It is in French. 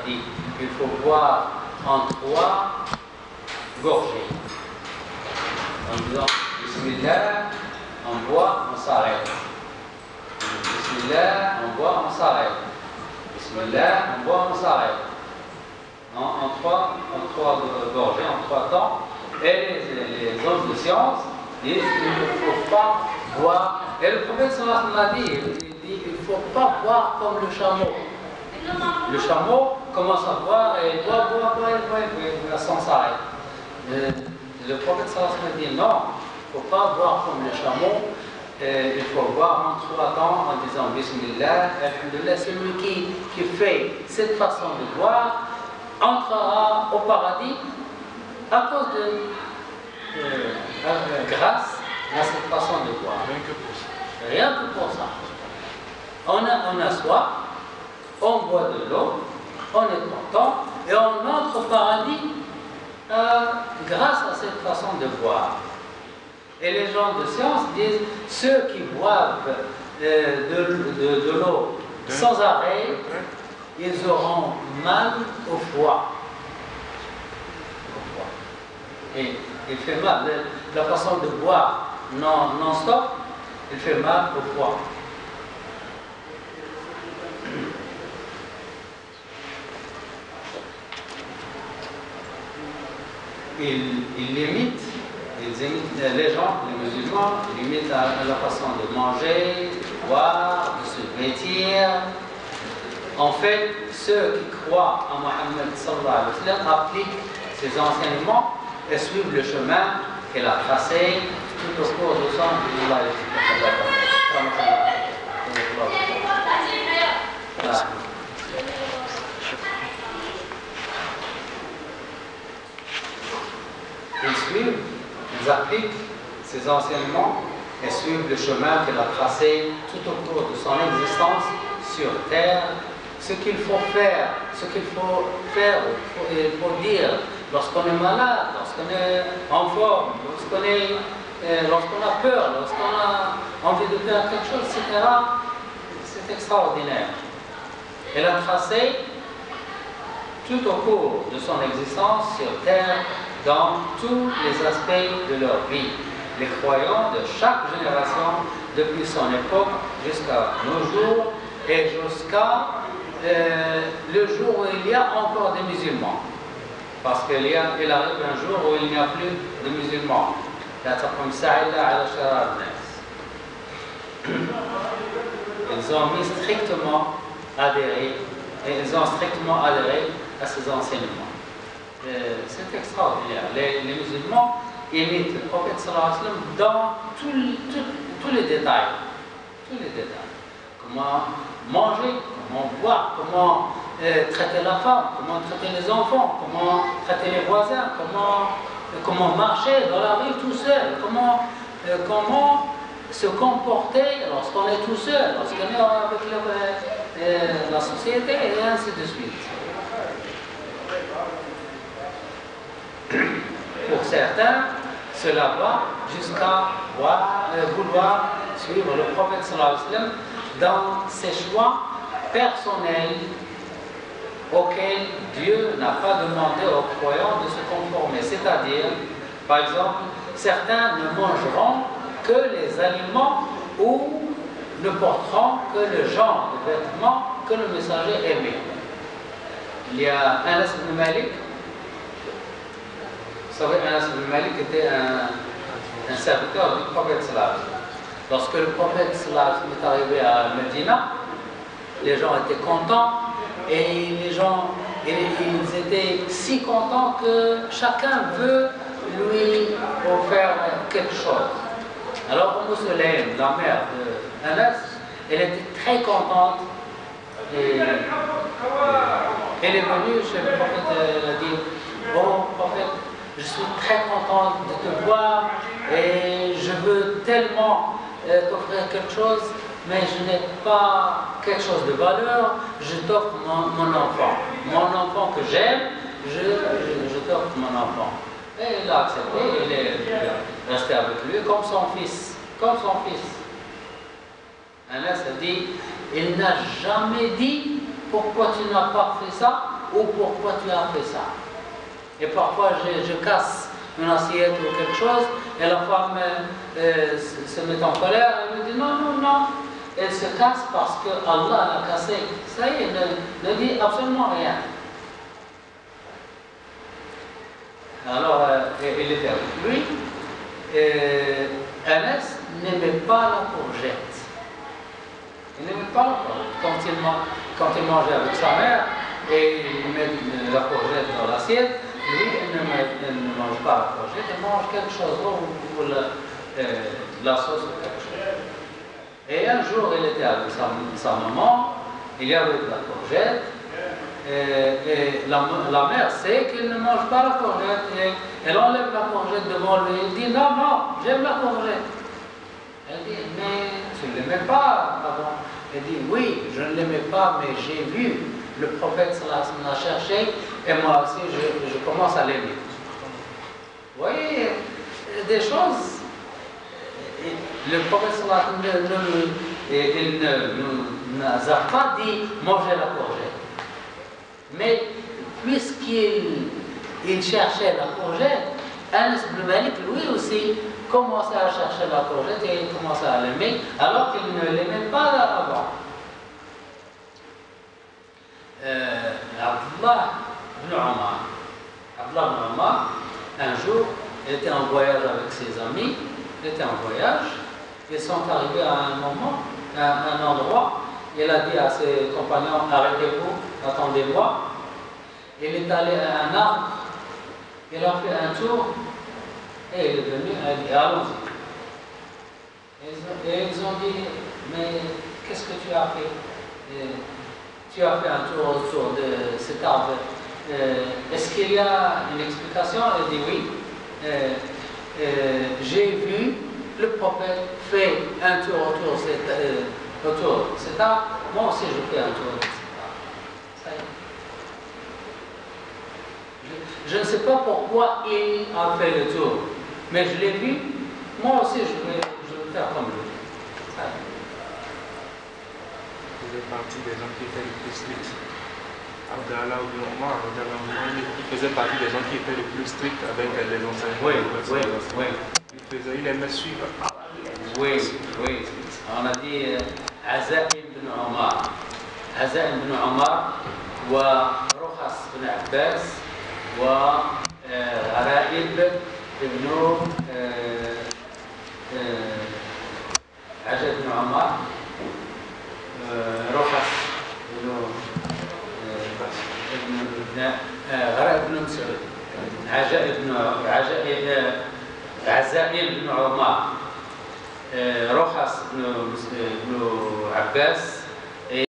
dit qu'il faut boire en 3 gorgées. En disant Bismillah, on boit, on s'arrête. Bismillah, on boit, on s'arrête. Bismillah, on boit, on s'arrête. En trois gorgées, en 3 temps. Et les hommes de science disent qu'il ne faut pas boire. Et le prophète sallallahu alayhi wa sallam dit, il ne faut pas boire comme le chameau. Le chameau commence à boire et il boit, sans arrêt. Le prophète sallallahu alayhi wa sallam dit non, il ne faut pas boire comme le chameau. Il faut boire en 3 temps en disant Bismillah, Alhamdulillah. Celui qui fait cette façon de boire entrera au paradis à cause grâce à cette façon de boire. Rien que pour ça. On a soif, on boit de l'eau, on est content et on entre au paradis grâce à cette façon de boire. Et les gens de science disent ceux qui boivent de l'eau sans arrêt, ils auront mal au foie. Et il fait mal. La façon de boire non-stop, il fait mal au foie. Ils imitent les gens, les musulmans, ils imitent la façon de manger, de boire, de se vêtir. En fait, ceux qui croient en Mohammed sallallahu alayhi wa sallam appliquent ses enseignements et suivent le chemin qu'elle a tracé tout au cours de son vie. Ils suivent, ils appliquent ses enseignements et suivent le chemin qu'elle a tracé tout au cours de son existence sur terre. Ce qu'il faut faire, il faut dire lorsqu'on est malade, lorsqu'on est en forme, lorsqu'on a peur, lorsqu'on a envie de faire quelque chose, etc. C'est extraordinaire. Elle a tracé tout au cours de son existence sur terre dans tous les aspects de leur vie. Les croyants de chaque génération, depuis son époque jusqu'à nos jours et jusqu'à le jour où il y a encore des musulmans. Parce qu'il arrive un jour où il n'y a plus de musulmans. Ils ont strictement adhéré à ces enseignements. C'est extraordinaire. Les musulmans imitent le prophète sallallahu alayhi wa sallam dans tous les détails. Tous les détails. Comment manger, comment boire, comment traiter la femme, comment traiter les enfants, comment traiter les voisins, comment marcher dans la rue tout seul, comment se comporter lorsqu'on est tout seul, lorsqu'on est avec la société et ainsi de suite. Pour certains, cela va jusqu'à vouloir suivre le prophète sallallahu alayhi wa sallam dans ses choix personnels auxquels Dieu n'a pas demandé aux croyants de se conformer. C'est-à-dire, par exemple, certains ne mangeront que les aliments ou ne porteront que le genre de vêtements que le messager aimait. Il y a Anas ibn Malik. Vous savez, Anas ibn Malik était un serviteur du prophète sallallahu alayhi wa sallam. Lorsque le prophète sallallahu alayhi wa sallam est arrivé à Medina, les gens étaient contents et ils étaient si contents que chacun veut lui offrir quelque chose. Alors Sulaym, la mère d'Anas, elle était très contente et elle est venue chez le prophète et elle a dit: bon prophète, je suis très contente de te voir et je veux tellement t'offrir quelque chose, mais je n'ai pas quelque chose de valeur, je t'offre mon enfant. Mon enfant que j'aime, je t'offre mon enfant. Et il a accepté, il est resté avec lui comme son fils. Comme son fils. Anas a dit, il n'a jamais dit pourquoi tu n'as pas fait ça, ou pourquoi tu as fait ça. Et parfois je casse une assiette ou quelque chose, et la femme se met en colère, elle me dit non, non, non. Elle se casse parce que Allah l'a cassé. Ça y est, ne dit absolument rien. Alors, il était avec lui. Anas n'aimait pas la courgette. Il n'aimait pas la courgette. Quand il mangeait avec sa mère et il met la courgette dans l'assiette, lui, il ne mange pas la courgette, il mange quelque chose, ou la sauce ou quelque chose. Et un jour, il était avec sa maman, il y avait de la courgette, et la mère sait qu'il ne mange pas la courgette, et elle enlève la courgette devant lui, il dit non, non, j'aime la courgette. Elle dit, mais tu ne l'aimais pas avant. Elle dit, oui, je ne l'aimais pas, mais j'ai vu le prophète l'a cherché, et moi aussi je commence à l'aimer. Vous voyez, des choses. Le prophète il ne nous a pas dit manger la courgette. Mais puisqu'il cherchait la courgette, Anas ibn Malik lui aussi commençait à chercher la courgette et il commençait à l'aimer alors qu'il ne l'aimait pas avant. Abdullah ibn Omar, un jour, il était en voyage avec ses amis, il était en voyage, ils sont arrivés à un moment, à un endroit, il a dit à ses compagnons, arrêtez-vous, attendez-moi. Il est allé à un arbre, il a fait un tour, et il est venu, il a dit, allons-y. Et ils ont dit, mais qu'est-ce que tu as fait? Tu as fait un tour autour de cet arbre. Est-ce qu'il y a une explication? Il dit oui. J'ai vu le prophète fait un tour autour de cet arbre. Moi aussi je fais un tour de cet arbre. Ça y est. Je ne sais pas pourquoi il a fait le tour, mais je l'ai vu. Moi aussi je vais faire comme lui. Ça y est. Il faisait partie des gens qui étaient les plus stricts. Abdallah ibn Omar, il faisait partie des gens qui étaient les plus stricts avec les enseignements. Oui. Il aimait suivre. Oui. On a dit Azaim ibn Omar. Azaim ibn Omar, ورخص بن عباس, وغرائب ibn عجب بن عمر, رخص غرائب بن مسعود, عزائم بن عمر, رخص بن عباس,